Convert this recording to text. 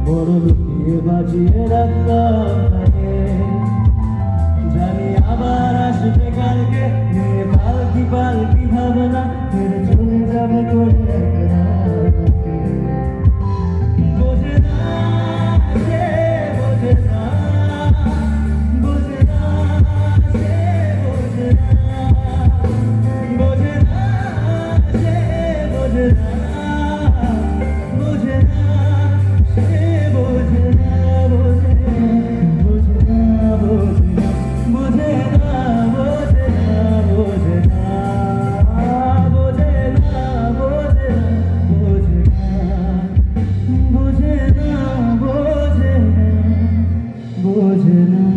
বড় লুকিয়ে বাজিয়ে রাখতাম তাকে, জানি আবার আসবে কালকে, পালকি পালকি ভাবনা ফিরে চলে যাবে করে বোঝে না, সে বোঝে না, বোঝে না, সে বোঝে না, বোঝে না, সে বোঝে না, বোঝে না, সে বোঝে না, বোঝে না, বোঝে না, বোঝে না, বোঝে না, বোঝে না, বোঝে না, বোঝে না, বোঝে না, বোঝে না, বোঝে না, বোঝে না।